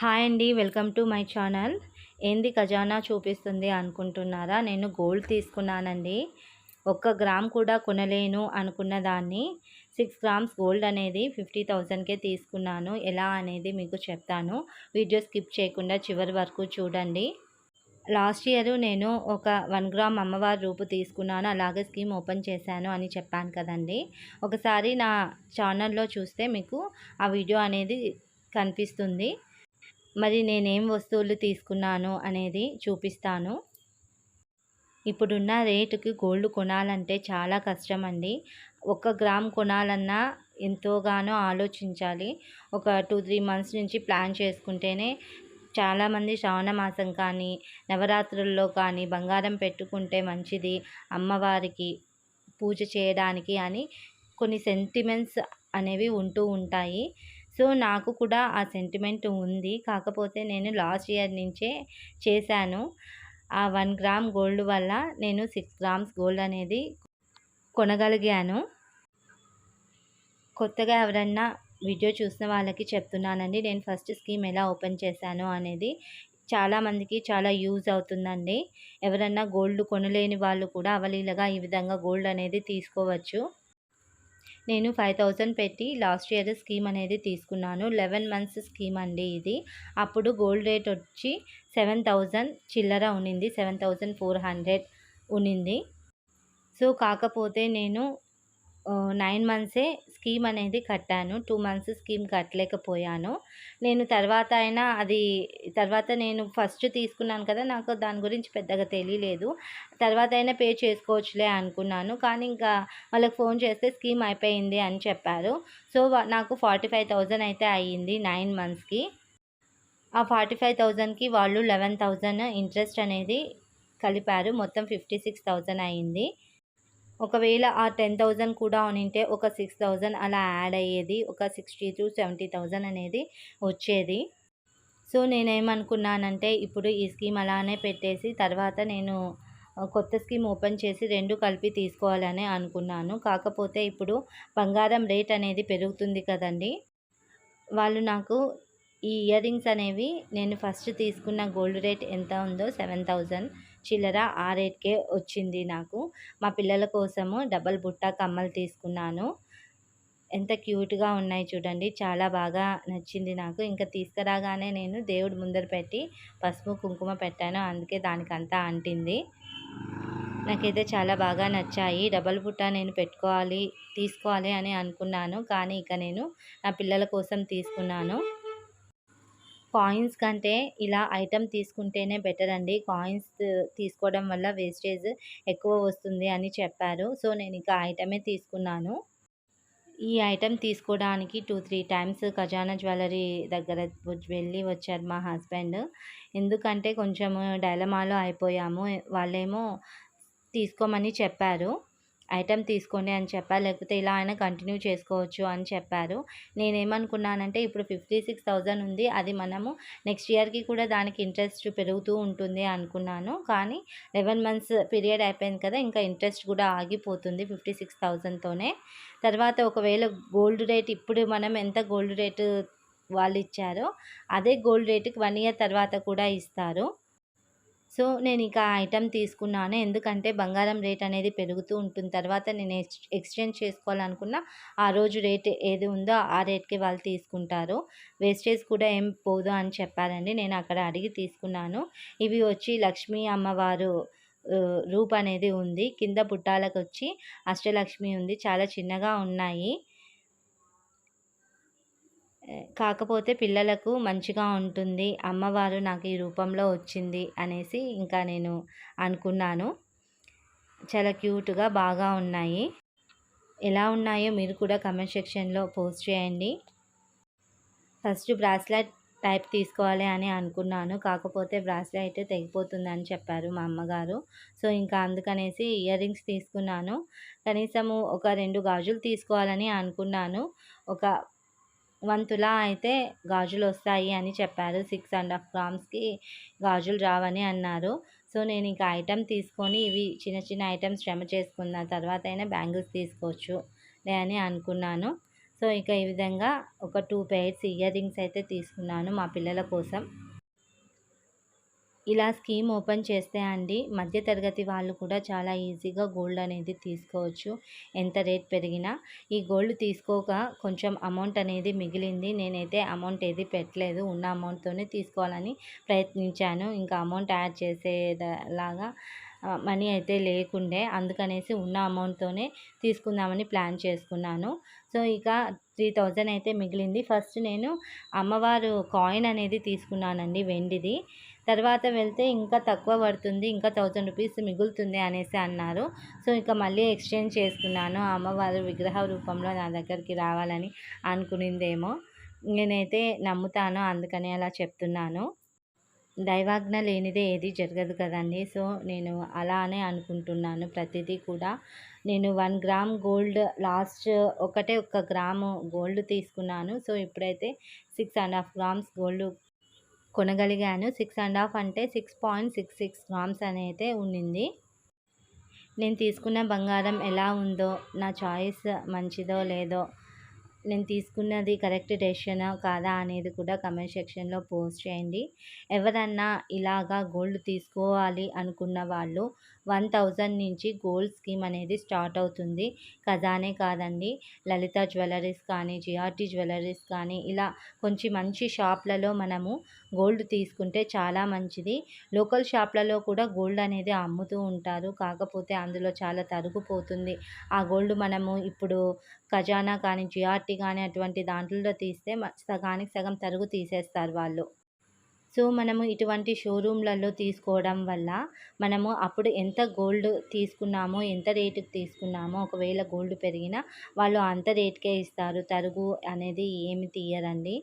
Hi అండి. Welcome to my channel. ఏంది ఖజానా చూపిస్తుంది అనుకుంటున్నారా? నేను గోల్డ్ తీసుకున్నానండి. 1 గ్రామ్ కూడా కొనలేను అనుకున్న దాన్ని 6 గ్రామ్స్ గోల్డ్ అనేది 50,000కే తీసుకున్నాను. ఎలా అనేది మీకు చెప్తాను. వీడియో స్కిప్ చేయకుండా చివరి వరకు చూడండి. లాస్ట్ ఇయర్ నేను ఒక 1 గ్రామ్ అమ్మవారి రూపు తీసుకున్నాను. అలాగే స్కీమ్ ఓపెన్ చేశాను అని చెప్పాను కదండీ. ఒకసారి నా ఛానల్‌లో చూస్తే మీకు ఆ వీడియో అనేది కనిపిస్తుంది. మరి నేనేం వస్తువులు తీసుకున్నాను అనేది చూపిస్తాను. ఇప్పుడున్న రేటుకి గోల్డ్ కొనాలంటే చాలా కష్టమండి. 1 గ్రామ్ కొనాలన్నా ఎంతోగానో ఆలోచించాలి. ఒక 2, 3 మంత్స్ నుంచి ప్లాన్ చేసుకుంటేనే చాలామంది శ్రావణ మాసం కానీ, నవరాత్రుల్లో కానీ బంగారం పెట్టుకుంటే మంచిది అమ్మవారికి పూజ చేయడానికి అని కొన్ని సెంటిమెంట్స్ అనేవి ఉంటూ ఉంటాయి. సో నాకు కూడా ఆ సెంటిమెంట్ ఉంది. కాకపోతే నేను లాస్ట్ ఇయర్ నుంచే చేశాను. ఆ 1 గ్రామ్ గోల్డ్ వల్ల నేను 6 గ్రామ్స్ గోల్డ్ అనేది కొనగలిగాను. కొత్తగా ఎవరన్నా వీడియో చూసిన వాళ్ళకి చెప్తున్నానండి. నేను ఫస్ట్ స్కీమ్ ఎలా ఓపెన్ చేశాను అనేది. చాలామందికి చాలా యూజ్ అవుతుందండి. ఎవరన్నా గోల్డ్ కొనలేని వాళ్ళు కూడా అవలీలగా ఈ విధంగా గోల్డ్ అనేది తీసుకోవచ్చు. నేను 5,000 పెట్టి లాస్ట్ ఇయర్ స్కీమ్ అనేది తీసుకున్నాను. 11 మంత్స్ స్కీమ్ అండి ఇది. అప్పుడు గోల్డ్ రేట్ వచ్చి 7,000 చిల్లర ఉన్నింది. 7,400 ఉన్నింది. సో కాకపోతే నేను 9 మంత్సే స్కీమ్ అనేది కట్టాను. 2 మంత్స్ స్కీమ్ కట్టలేకపోయాను. నేను తర్వాత నేను ఫస్ట్ తీసుకున్నాను కదా! నాకు దాని గురించి పెద్దగా తెలియలేదు. తర్వాత అయినా పే చేసుకోవచ్చులే అనుకున్నాను. కానీ ఇంకా వాళ్ళకి ఫోన్ చేస్తే స్కీమ్ అయిపోయింది అని చెప్పారు. సో నాకు 45,000 అయితే అయ్యింది 9 మంత్స్‌కి. ఆ 45,000కి వాళ్ళు 11,000 ఇంట్రెస్ట్ అనేది కలిపారు. మొత్తం 56,000 అయింది. ఒకవేళ ఆ 10,000 కూడా ఉనింటే ఒక 6,000 అలా యాడ్ అయ్యేది. ఒక 60,000-70,000 అనేది వచ్చేది. సో నేనేమనుకున్నానంటే ఇప్పుడు ఈ స్కీమ్ అలానే పెట్టేసి తర్వాత నేను కొత్త స్కీమ్ ఓపెన్ చేసి 2 కలిపి తీసుకోవాలని అనుకున్నాను. కాకపోతే ఇప్పుడు బంగారం రేట్ అనేది పెరుగుతుంది కదండీ. వాళ్ళు నాకు ఈ ఇయర్ రింగ్స్ అనేవి నేను ఫస్ట్ తీసుకున్న గోల్డ్ రేట్ ఎంత ఉందో 7,000 చిల్లర ఆ రేట్‌కే వచ్చింది నాకు. మా పిల్లల కోసము డబల్ బుట్ట కమ్మలు తీసుకున్నాను. ఎంత క్యూట్‌గా ఉన్నాయి చూడండి. చాలా బాగా నచ్చింది నాకు. ఇంకా తీసుకురాగానే నేను దేవుడి ముందర పెట్టి పసుపు, కుంకుమ పెట్టాను. అందుకే దానికంతా అంటింది. నాకైతే చాలా బాగా నచ్చాయి. డబల్ బుట్ట నేను తీసుకోవాలి అని అనుకున్నాను. కానీ ఇక నేను నా పిల్లల కోసం తీసుకున్నాను. కాయిన్స్ కంటే ఇలా ఐటెమ్ తీసుకుంటేనే బెటర్ అండి. కాయిన్స్ తీసుకోవడం వల్ల వేస్టేజ్ ఎక్కువ వస్తుంది అని చెప్పారు. సో నేను ఇక ఐటమే తీసుకున్నాను. ఈ ఐటెమ్ తీసుకోవడానికి 2, 3 టైమ్స్ ఖజానా జ్యువెలరీ దగ్గర వెళ్ళి వచ్చారు మా హస్బెండ్. ఎందుకంటే కొంచెము డైలమాలో అయిపోయాము. వాళ్ళేమో తీసుకోమని చెప్పారు. ఐటెమ్ తీసుకోండి అని చెప్పారు. లేకపోతే ఇలా అయినా కంటిన్యూ చేసుకోవచ్చు అని చెప్పారు. నేనేమనుకున్నానంటే ఇప్పుడు 56,000 ఉంది. అది మనము నెక్స్ట్ ఇయర్‌కి కూడా దానికి ఇంట్రెస్ట్ పెరుగుతూ ఉంటుంది అనుకున్నాను. కానీ 11 మంత్స్ పీరియడ్ అయిపోయింది కదా! ఇంకా ఇంట్రెస్ట్ కూడా ఆగిపోతుంది 56,000తోనే. తర్వాత ఒకవేళ గోల్డ్ రేట్ ఇప్పుడు మనం ఎంత గోల్డ్ రేటు వాళ్ళిచ్చారో అదే గోల్డ్ రేటుకి 1 ఇయర్ తర్వాత కూడా ఇస్తారు. సో నేనిక ఆ ఐటెమ్ తీసుకున్నాను. ఎందుకంటే బంగారం రేట్ అనేది పెరుగుతూ ఉంటుంది. తర్వాత నేను ఎక్స్చేంజ్ చేసుకోవాలనుకున్న ఆ రోజు రేట్ ఏది ఉందో ఆ రేట్‌కే వాళ్ళు తీసుకుంటారు. వేస్టేజ్ కూడా ఏం పోదు అని చెప్పారండి. నేను అక్కడ అడిగి తీసుకున్నాను. ఇవి వచ్చి లక్ష్మీ అమ్మవారు రూప్ అనేది ఉంది. కింద బుట్టాలకొచ్చి అష్టలక్ష్మి ఉంది. చాలా చిన్నగా ఉన్నాయి. కాకపోతే పిల్లలకు మంచిగా ఉంటుంది. అమ్మవారు నాకు ఈ రూపంలో వచ్చింది అనేసి ఇంకా నేను అనుకున్నాను. చాలా క్యూట్‌గా బాగా ఉన్నాయి. ఎలా ఉన్నాయో మీరు కూడా కామెంట్ సెక్షన్‌లో పోస్ట్ చేయండి. ఫస్ట్ బ్రాస్లెట్ టైప్ తీసుకోవాలి అని అనుకున్నాను. కాకపోతే బ్రాస్లెట్ తెగిపోతుందని చెప్పారు మా అమ్మగారు. సో ఇంకా అందుకనేసి ఇయర్ రింగ్స్ తీసుకున్నాను. కనీసము ఒక 2 గాజులు తీసుకోవాలని అనుకున్నాను. ఒక 1 తులా అయితే గాజులొస్తాయి అని చెప్పారు. 6½ గ్రామ్స్‌కి గాజులు రావని అన్నారు. సో నేను ఇంకా ఐటెమ్ తీసుకొని ఇవి చిన్న చిన్న ఐటెమ్స్ జమ చేసుకున్న తర్వాత అయినా బ్యాంగిల్స్ తీసుకోవచ్చు లే అని అనుకున్నాను. సో ఇక ఈ విధంగా ఒక 2 పెయిర్స్ ఇయర్ రింగ్స్ అయితే తీసుకున్నాను మా పిల్లల కోసం. ఇలా స్కీమ్ ఓపెన్ చేస్తే అండి మధ్య తరగతి వాళ్ళు కూడా చాలా ఈజీగా గోల్డ్ అనేది తీసుకోవచ్చు. ఎంత రేట్ పెరిగినా ఈ గోల్డ్ తీసుకోక కొంచెం అమౌంట్ అనేది మిగిలింది. నేనైతే అమౌంట్ ఏది పెట్టలేదు. ఉన్న అమౌంట్తోనే తీసుకోవాలని ప్రయత్నించాను. ఇంకా అమౌంట్ యాడ్ చేసేలాగా మనీ అయితే లేకుండే, అందుకనేసి ఉన్న అమౌంట్తోనే తీసుకుందామని ప్లాన్ చేసుకున్నాను. సో ఇక 3000 అయితే మిగిలింది. ఫస్ట్ నేను అమ్మవారు కాయిన్ అనేది తీసుకున్నానండి వెండిది. తర్వాత వెళ్తే ఇంకా తక్కువ పడుతుంది, ఇంకా 1000 రూపీస్ మిగులుతుంది అనేసి అన్నారు. సో ఇక మళ్ళీ ఎక్స్చేంజ్ చేసుకున్నాను. అమ్మవారు విగ్రహ రూపంలో నా దగ్గరికి రావాలని అనుకునిందేమో. నేనైతే నమ్ముతాను, అందుకని అలా చెప్తున్నాను. దైవాజ్ఞ లేనిదే ఏది జరగదు కదండి. సో నేను అలానే అనుకుంటున్నాను ప్రతిదీ కూడా. నేను 1 గ్రామ్ గోల్డ్ లాస్ట్ ఒకటే ఒక్క గ్రాము గోల్డ్ తీసుకున్నాను. సో ఇప్పుడైతే 6.5 గ్రామ్స్ గోల్డ్ కొనగలిగాను. 6.5 అంటే 6.66 గ్రామ్స్ అనైతే ఉండింది. నేను తీసుకున్న బంగారం ఎలా ఉందో, నా చాయిస్ మంచిదో లేదో, నేను తీసుకున్నది కరెక్ట్ డెసిషనా కాదా అనేది కూడా కమెంట్ సెక్షన్లో పోస్ట్ చేయండి. ఎవరన్నా ఇలాగా గోల్డ్ తీసుకోవాలి అనుకున్న వాళ్ళు 1000 నుంచి గోల్డ్ స్కీమ్ అనేది స్టార్ట్ అవుతుంది. ఖజానే కాదండి, లలిత జ్యువెలరీస్ కానీ, జిఆర్టీ జ్యువెలరీస్ కానీ ఇలా కొంచెం మంచి షాప్లలో మనము గోల్డ్ తీసుకుంటే చాలా మంచిది. లోకల్ షాప్లలో కూడా గోల్డ్ అనేది అమ్ముతూ ఉంటారు. కాకపోతే అందులో చాలా తరుగుపోతుంది. ఆ గోల్డ్ మనము ఇప్పుడు ఖజానా కానీ, జిఆర్టీ కానీ అటువంటి దాంట్లో తీస్తే సగానికి సగం తరుగు తీసేస్తారు వాళ్ళు. సో మనము ఇటువంటి షోరూమ్లలో తీసుకోవడం వల్ల మనము అప్పుడు ఎంత గోల్డ్ తీసుకున్నామో, ఎంత రేటుకి తీసుకున్నామో, ఒకవేళ గోల్డ్ పెరిగినా వాళ్ళు అంత రేటుకే ఇస్తారు. తరుగు అనేది ఏమి తీయరండి.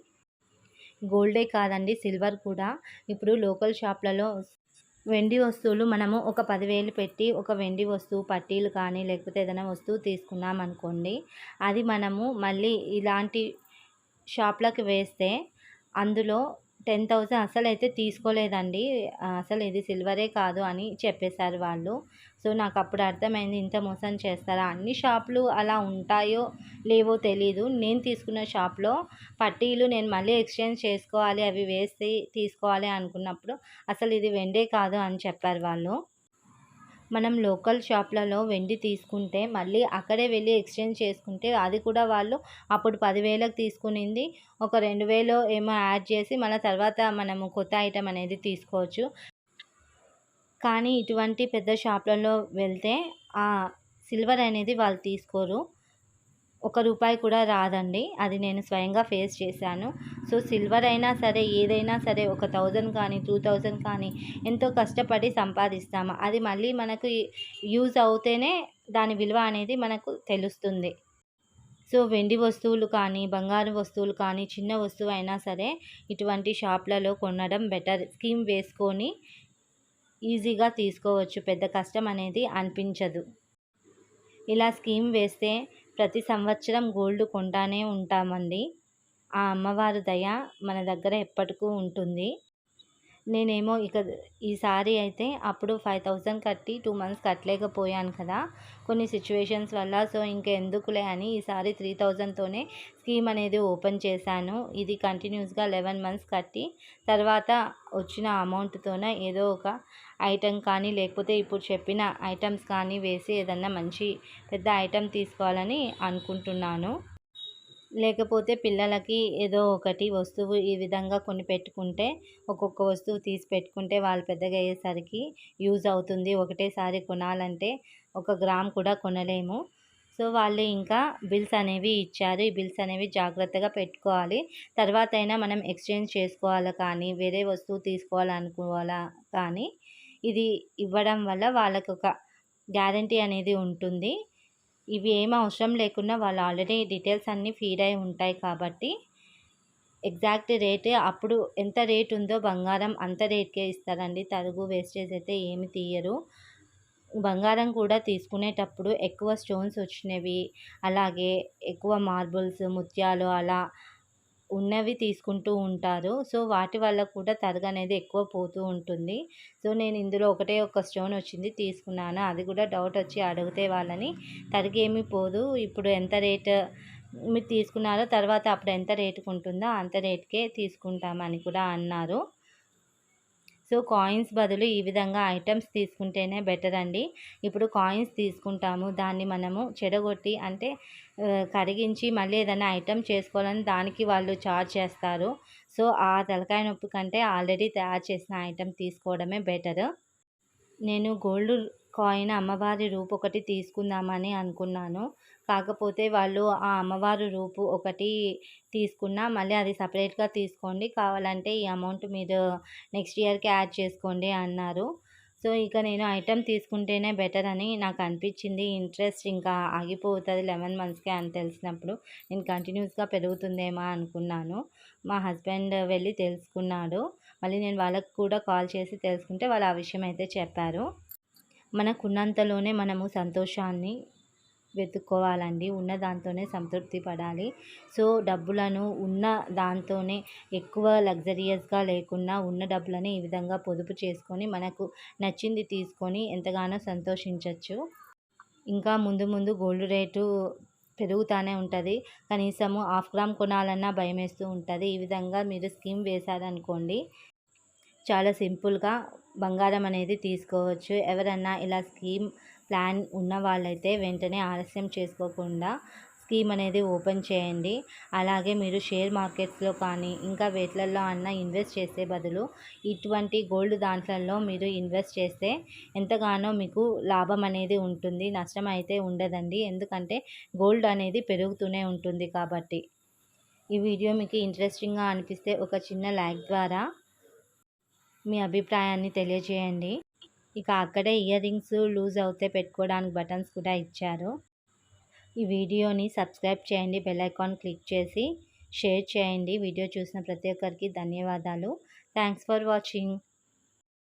గోల్డే కాదండి, సిల్వర్ కూడా ఇప్పుడు లోకల్ షాప్లలో వెండి వస్తువులు మనము ఒక 10,000 పెట్టి ఒక వెండి వస్తువు పట్టీలు కానీ లేకపోతే ఏదైనా వస్తువు తీసుకున్నాం అనుకోండి, అది మనము మళ్ళీ ఇలాంటి షాప్‌లకి వేస్తే అందులో 10,000 అసలైతే తీసుకోలేదండి. అసలు ఇది సిల్వరే కాదు అని చెప్పేశారు వాళ్ళు. సో నాకప్పుడు అర్థమైంది, ఇంత మోసం చేస్తారా? అన్ని షాపులు అలా ఉంటాయో లేవో తెలీదు. నేను తీసుకున్న షాప్‌లో పట్టీలు నేను మళ్ళీ ఎక్స్చేంజ్ చేసుకోవాలి, అవి వేసి తీసుకోవాలి అనుకున్నప్పుడు అసలు ఇది వెండే కాదు అని చెప్పారు వాళ్ళు. మనం లోకల్ షాప్‌లలో వెండి తీసుకుంటే మళ్ళీ అక్కడే వెళ్ళి ఎక్స్చేంజ్ చేసుకుంటే అది కూడా వాళ్ళు అప్పుడు 10,000కి తీసుకునింది ఒక 2,000 ఏమో యాడ్ చేసి మళ్ళీ తర్వాత మనము కొత్త ఐటెమ్ అనేది తీసుకోవచ్చు. కానీ ఇటువంటి పెద్ద షాప్‌లలో వెళ్తే సిల్వర్ అనేది వాళ్ళు తీసుకోరు. ఒక రూపాయి కూడా రాదండి. అది నేను స్వయంగా ఫేస్ చేశాను. సో సిల్వర్ అయినా సరే, ఏదైనా సరే ఒక 1000 కానీ, 2000 కానీ ఎంతో కష్టపడి సంపాదిస్తాము. అది మళ్ళీ మనకు యూజ్ అవుతేనే దాని విలువ అనేది మనకు తెలుస్తుంది. సో వెండి వస్తువులు కానీ, బంగారు వస్తువులు కానీ, చిన్న వస్తువు అయినా సరే ఇటువంటి షాప్‌లలో కొనడం బెటర్. స్కీమ్ వేసుకొని ఈజీగా తీసుకోవచ్చు. పెద్ద కష్టం అనేది అనిపించదు. ఇలా స్కీమ్ వేస్తే ప్రతి సంవత్సరం గోల్డ్ కొంటానే ఉంటామండి. ఆ అమ్మవారి దయ మన దగ్గర ఎప్పటికీ ఉంటుంది. నేనేమో ఈసారి అయితే అప్పుడు 5,000 కట్టి 2 మంత్స్ కట్టలేకపోయాను కదా కొన్ని సిచ్యువేషన్స్ వల్ల. సో ఇంకెందుకులే అని ఈసారి 3,000తోనే స్కీమ్ అనేది ఓపెన్ చేశాను. ఇది కంటిన్యూస్గా 11 మంత్స్ కట్టి తర్వాత వచ్చిన అమౌంట్తోనే ఏదో ఒక ఐటెం కానీ లేకపోతే ఇప్పుడు చెప్పిన ఐటమ్స్ కానీ వేసి ఏదన్నా మంచి పెద్ద ఐటెం తీసుకోవాలని అనుకుంటున్నాను. లేకపోతే పిల్లలకి ఏదో ఒకటి వస్తువు ఈ విధంగా కొని పెట్టుకుంటే, ఒక్కొక్క వస్తువు తీసి పెట్టుకుంటే వాళ్ళు పెద్దగా అయ్యేసరికి యూజ్ అవుతుంది. ఒకటేసారి కొనాలంటే 1 గ్రామ్ కూడా కొనలేము. సో వాళ్ళు ఇంకా బిల్స్ అనేవి ఇచ్చారు. ఈ బిల్స్ అనేవి జాగ్రత్తగా పెట్టుకోవాలి. తర్వాతైనా మనం ఎక్స్చేంజ్ చేసుకోవాలా కానీ, వేరే వస్తువు తీసుకోవాలనుకోవాలా కానీ, ఇది ఇవ్వడం వల్ల వాళ్ళకొక గ్యారంటీ అనేది ఉంటుంది. ఇవి ఏం అవసరం లేకున్నా వాళ్ళు ఆల్రెడీ డీటెయిల్స్ అన్నీ ఫీడ్ అయి ఉంటాయి కాబట్టి ఎగ్జాక్ట్ రేటే అప్పుడు ఎంత రేట్ ఉందో బంగారం అంత రేట్కే ఇస్తారండి. తరుగు వేస్టేజ్ అయితే ఏమి తీయరు. బంగారం కూడా తీసుకునేటప్పుడు ఎక్కువ స్టోన్స్ వచ్చినవి, అలాగే ఎక్కువ మార్బుల్స్, ముత్యాలు అలా ఉన్నవి తీసుకుంటూ ఉంటారు. సో వాటి వల్ల కూడా తరుగనేది ఎక్కువ పోతూ ఉంటుంది. సో నేను ఇందులో ఒకటే ఒక స్టోన్ వచ్చింది తీసుకున్నాను. అది కూడా డౌట్ వచ్చి అడిగితే వాళ్ళని తరిగేమీ పోదు, ఇప్పుడు ఎంత రేట్ మీరు తీసుకున్నారో తర్వాత అప్పుడు ఎంత రేటుకు ఉంటుందో అంత రేటుకే తీసుకుంటామని కూడా అన్నారు. సో కాయిన్స్ బదులు ఈ విధంగా ఐటమ్స్ తీసుకుంటేనే బెటర్ అండి. ఇప్పుడు కాయిన్స్ తీసుకుంటాము, దాన్ని మనము చెడగొట్టి అంటే కరిగించి మళ్ళీ ఏదైనా ఐటెమ్ చేసుకోవాలని దానికి వాళ్ళు ఛార్జ్ చేస్తారు. సో ఆ తలకాయ నొప్పి కంటే ఆల్రెడీ తయారు చేసిన ఐటెమ్ తీసుకోవడమే బెటర్. నేను గోల్డ్ కాయిన్ అమ్మవారి రూపు ఒకటి తీసుకుందామని అనుకున్నాను. కాకపోతే వాళ్ళు ఆ అమ్మవారి రూపు ఒకటి తీసుకున్నా మళ్ళీ అది సపరేట్‌గా తీసుకోండి. కావాలంటే ఈ అమౌంట్ మీరు నెక్స్ట్ ఇయర్‌కి యాడ్ చేసుకోండి అన్నారు. సో ఇక నేను ఐటెమ్ తీసుకుంటేనే బెటర్ అని నాకు అనిపించింది. ఇంట్రెస్ట్ ఇంకా ఆగిపోతది 11 మంత్స్‌కే అని తెలిసినప్పుడు నేను కంటిన్యూస్‌గా పెరుగుతుందేమో అనుకున్నాను. మా హస్బెండ్ వెళ్ళి తెలుసుకున్నాడు. మళ్ళీ నేను వాళ్ళకి కూడా కాల్ చేసి తెలుసుకుంటే వాళ్ళు ఆ విషయం అయితే చెప్పారు. మనకున్నంతలోనే మనము సంతోషాన్ని వెతుక్కోవాలండి. ఉన్న దాంతోనే సంతృప్తి పడాలి. సో డబ్బులను ఉన్న దాంతోనే ఎక్కువ లగ్జరియస్‌గా లేకున్నా ఉన్న డబ్బులని ఈ విధంగా పొదుపు చేసుకొని మనకు నచ్చింది తీసుకొని ఎంతగానో సంతోషించొచ్చు. ఇంకా ముందు ముందు గోల్డ్ రేటు పెరుగుతానే ఉంటది. కనీసము హాఫ్ గ్రామ్ కొనాలన్నా భయమేస్తూ ఉంటది. ఈ విధంగా మీరు స్కీమ్ వేశారనుకోండి, చాలా సింపుల్‌గా బంగారం అనేది తీసుకోవచ్చు. ఎవరన్నా ఇలా స్కీమ్ ప్లాన్ ఉన్న వాళ్ళైతే వెంటనే ఆలస్యం చేసుకోకుండా స్కీమ్ అనేది ఓపెన్ చేయండి. అలాగే మీరు షేర్ మార్కెట్స్‌లో కానీ, ఇంకా వేటిలల్లో అన్నా ఇన్వెస్ట్ చేసే బదులు ఇటువంటి గోల్డ్ దాంట్లల్లో మీరు ఇన్వెస్ట్ చేస్తే ఎంతగానో మీకు లాభం అనేది ఉంటుంది. నష్టం అయితే ఉండదండి. ఎందుకంటే గోల్డ్ అనేది పెరుగుతూనే ఉంటుంది కాబట్టి. ఈ వీడియో మీకు ఇంట్రెస్టింగ్‌గా అనిపిస్తే ఒక చిన్న లైక్ ద్వారా మీ అభిప్రాయాన్ని తెలియజేయండి. ఇక అక్కడే ఇయర్ రింగ్స్ లూజ్ అవుతే పెట్టుకోవడానికి బటన్స్ కూడా ఇచ్చారు. ఈ వీడియోని సబ్స్క్రైబ్ చేయండి, బెల్ ఐకాన్ క్లిక్ చేసి షేర్ చేయండి. వీడియో చూసిన ప్రతి ఒక్కరికి ధన్యవాదాలు. Thanks for watching.